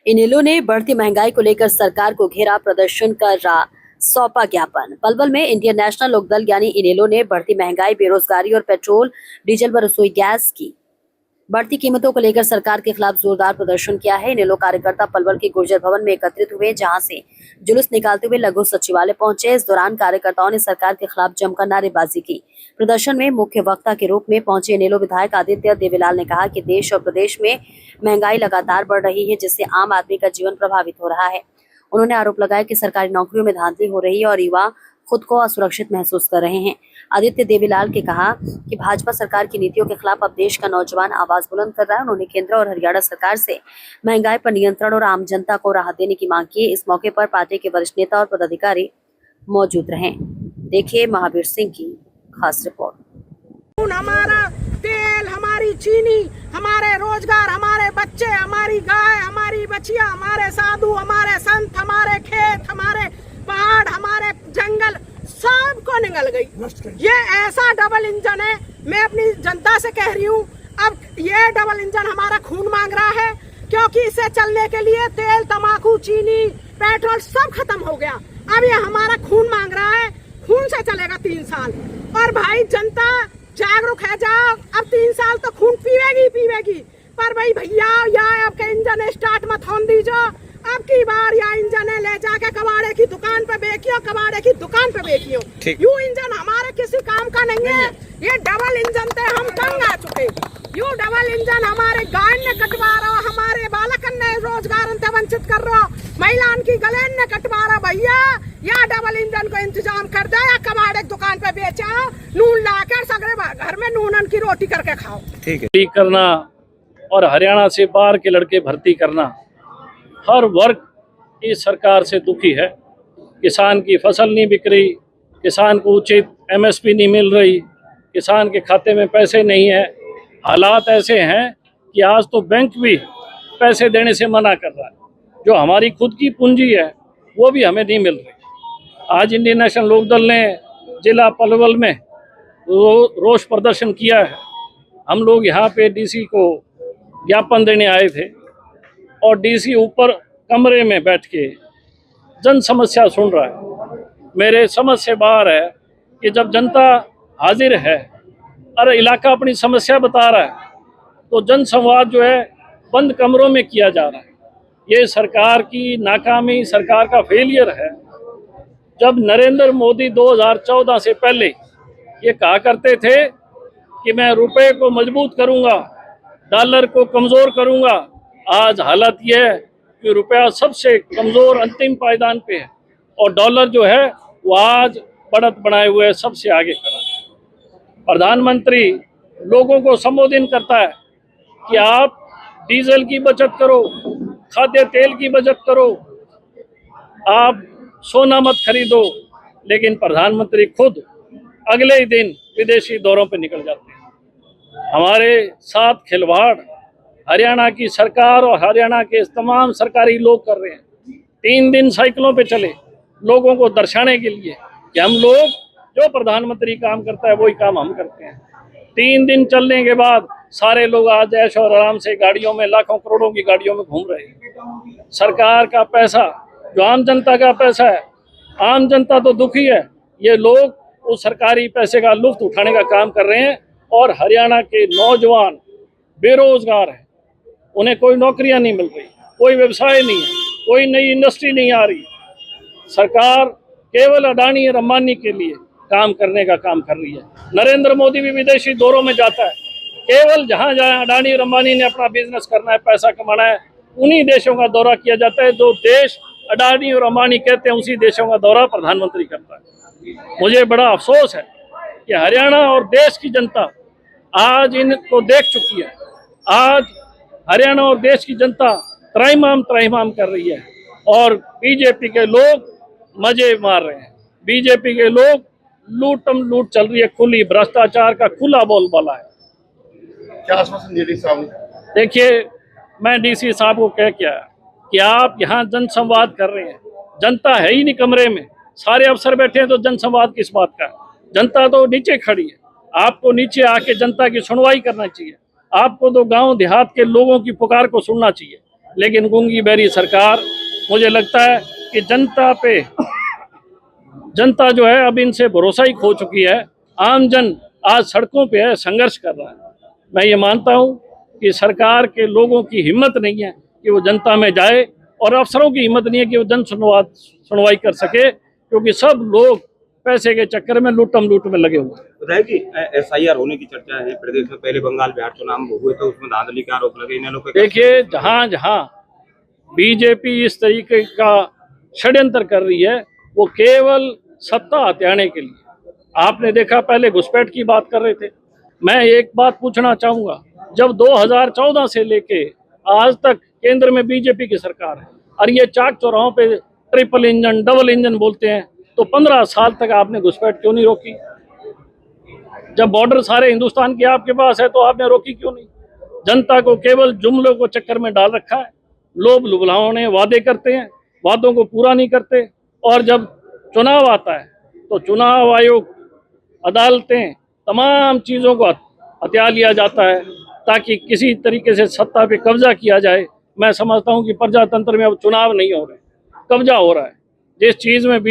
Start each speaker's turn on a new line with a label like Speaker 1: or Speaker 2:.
Speaker 1: इनेलो ने बढ़ती महंगाई को लेकर सरकार को घेरा, प्रदर्शन कर रहा, सौंपा ज्ञापन। पलवल में इंडियन नेशनल लोकदल यानी इनेलो ने बढ़ती महंगाई, बेरोजगारी और पेट्रोल डीजल व रसोई गैस की बढ़ती कीमतों को लेकर सरकार के खिलाफ जोरदार प्रदर्शन किया है। इनेलो कार्यकर्ता पलवल के गुर्जर भवन में एकत्रित हुए, जहां से जुलूस निकालते हुए लघु सचिवालय पहुंचे। इस दौरान कार्यकर्ताओं ने सरकार के खिलाफ जमकर नारेबाजी की। प्रदर्शन में मुख्य वक्ता के रूप में पहुंचे इनेलो विधायक आदित्य देवीलाल ने कहा कि देश और प्रदेश में महंगाई लगातार बढ़ रही है, जिससे आम आदमी का जीवन प्रभावित हो रहा है। उन्होंने आरोप लगाया कि सरकारी नौकरियों में धांधली हो रही है और युवा खुद को असुरक्षित महसूस कर रहे हैं। आदित्य देवीलाल के कहा कि भाजपा सरकार की नीतियों के खिलाफ अब देश का नौजवान आवाज बुलंद कर रहा है। उन्होंने केंद्र और हरियाणा सरकार से महंगाई पर नियंत्रण और आम जनता को राहत देने की मांग की। इस मौके पर पार्टी के वरिष्ठ नेता और पदाधिकारी मौजूद रहे। देखिए महावीर सिंह की खास रिपोर्ट।
Speaker 2: हमारा तेल, हमारी चीनी, हमारे रोजगार, हमारे बच्चे, हमारी गाय, हमारी बछिया, हमारे साधु, हमारे संत, हमारे खेत, हमारे पहाड़, हमारे जंगल सबको निगल गई। ये ऐसा डबल इंजन है, मैं अपनी जनता से कह रही हूँ, अब ये डबल इंजन हमारा खून मांग रहा है, क्योंकि इसे चलने के लिए तेल, तंबाकू, चीनी, पेट्रोल सब खत्म हो गया। अब ये हमारा खून मांग रहा है, खून से चलेगा 3 साल। और भाई जनता जागरूक है, जाओ, अब 3 साल तो खून पीवेगी। पर भाई भैया या आपके इंजन स्टार्ट मत होने दीजो। अब की बार या इंजन ले जाके कबाड़े की दुकान पे बेचियो, कबाड़े की दुकान पे बेचियो। यू इंजन हमारे किसी काम का नहीं है। ये डबल इंजन से हम तंग आ चुके। यू डबल इंजन हमारे गाय ने कटवा रहा, हमारे बालकन ने रोजगार से वंचित कर रहा, महिलाओं की गले ने कटवा रहा। भैया या डबल इंजन को इंतजाम कर दे, या कबाड़े दुकान पे बेचाओ, नून लाकर सगरे घर में नूनन की रोटी करके खाओ। ठीक
Speaker 3: है करना और हरियाणा से बाहर के लड़के भर्ती करना, हर वर्ग इस सरकार से दुखी है। किसान की फसल नहीं बिक रही, किसान को उचित एमएसपी नहीं मिल रही, किसान के खाते में पैसे नहीं है। हालात ऐसे हैं कि आज तो बैंक भी पैसे देने से मना कर रहा है। जो हमारी खुद की पूंजी है वो भी हमें नहीं मिल रही। आज इंडियन नेशनल लोकदल ने जिला पलवल में रोष प्रदर्शन किया है। हम लोग यहाँ पे डीसी को ज्ञापन देने आए थे और डीसी ऊपर कमरे में बैठ के जन समस्या सुन रहा है। मेरे समझ से बाहर है कि जब जनता हाजिर है और इलाका अपनी समस्या बता रहा है, तो जन संवाद जो है बंद कमरों में किया जा रहा है। ये सरकार की नाकामी, सरकार का फेलियर है। जब नरेंद्र मोदी 2014 से पहले ये कहा करते थे कि मैं रुपए को मजबूत करूंगा, डॉलर को कमज़ोर करूंगा, आज हालत यह है कि रुपया सबसे कमज़ोर अंतिम पायदान पे है और डॉलर जो है वो आज बढ़त बनाए हुए सबसे आगे खड़ा है। प्रधानमंत्री लोगों को संबोधित करता है कि आप डीजल की बचत करो, खाद्य तेल की बचत करो, आप सोना मत खरीदो, लेकिन प्रधानमंत्री खुद अगले ही दिन विदेशी दौरों पर निकल जाते हैं। हमारे साथ खिलवाड़ हरियाणा की सरकार और हरियाणा के तमाम सरकारी लोग कर रहे हैं। 3 दिन साइकिलों पे चले लोगों को दर्शाने के लिए कि हम लोग जो प्रधानमंत्री काम करता है वही काम हम करते हैं। 3 दिन चलने के बाद सारे लोग आज ऐश और आराम से गाड़ियों में, लाखों करोड़ों की गाड़ियों में घूम रहे हैं। सरकार का पैसा जो आम जनता का पैसा है, आम जनता तो दुखी है। ये लोग उस सरकारी पैसे का लुत्फ उठाने का काम कर रहे हैं और हरियाणा के नौजवान बेरोजगार हैं। उन्हें कोई नौकरियां नहीं मिल रही, कोई व्यवसाय नहीं है, कोई नई इंडस्ट्री नहीं आ रही। सरकार केवल अडानी और अंबानी के लिए काम करने का काम कर रही है। नरेंद्र मोदी भी विदेशी दौरों में जाता है, केवल जहां जहां अडानी और अंबानी ने अपना बिजनेस करना है, पैसा कमाना है, उन्हीं देशों का दौरा किया जाता है। जो देश अडानी और अंबानी कहते हैं उसी देशों का दौरा प्रधानमंत्री करता है। मुझे बड़ा अफसोस है कि हरियाणा और देश की जनता आज इनको देख चुकी है। आज हरियाणा और देश की जनता त्राहिमाम कर रही है और बीजेपी के लोग मजे मार रहे हैं। बीजेपी के लोग लूटम लूट चल रही है, खुली भ्रष्टाचार का खुला बोलबाला है।
Speaker 4: क्या आश्वासन दिया डीसी साहब?
Speaker 3: देखिए, मैं डीसी साहब को कह के आया कि आप यहाँ जन संवाद कर रहे हैं, जनता है ही नहीं कमरे में, सारे अफसर बैठे हैं, तो जन संवाद किस बात का? जनता तो नीचे खड़ी है। आपको नीचे आके जनता की सुनवाई करना चाहिए। आपको तो गांव देहात के लोगों की पुकार को सुनना चाहिए। लेकिन गूंगी बहरी सरकार, मुझे लगता है कि जनता जो है अब इनसे भरोसा ही खो चुकी है। आम जन आज सड़कों पे है, संघर्ष कर रहा है। मैं ये मानता हूँ कि सरकार के लोगों की हिम्मत नहीं है कि वो जनता में जाए, और अफसरों की हिम्मत नहीं है कि वो जन सुनवाई कर सके, क्योंकि सब लोग पैसे के चक्कर में लूट में लगे हुए हैं।
Speaker 5: बताया कि SIR होने की चर्चा है प्रदेश में। पहले बंगाल बिहार चुनाव हुए तो उसमें धांधली के आरोप लगे इन्हें लोग।
Speaker 3: देखिए, जहाँ जहाँ बीजेपी इस तरीके का षड्यंत्र कर रही है, वो केवल सत्ता हथियाने के लिए। आपने देखा, पहले घुसपैठ की बात कर रहे थे। मैं एक बात पूछना चाहूँगा, जब 2014 से लेके आज तक केंद्र में बीजेपी की सरकार है और ये चाक चौराहों पे ट्रिपल इंजन, डबल इंजन बोलते हैं, तो 15 साल तक आपने घुसपैठ क्यों नहीं रोकी? जब बॉर्डर सारे हिंदुस्तान के आपके पास है तो आपने रोकी क्यों नहीं? जनता को केवल जुमलों को चक्कर में डाल रखा है। लोभ लुभावने वादे करते हैं, वादों को पूरा नहीं करते, और जब चुनाव आता है तो चुनाव आयोग, अदालतें, तमाम चीज़ों को हथिया लिया जाता है ताकि किसी तरीके से सत्ता पे कब्जा किया जाए। मैं समझता हूँ कि प्रजातंत्र में अब चुनाव नहीं हो रहे, कब्जा हो रहा है। जिस चीज़ में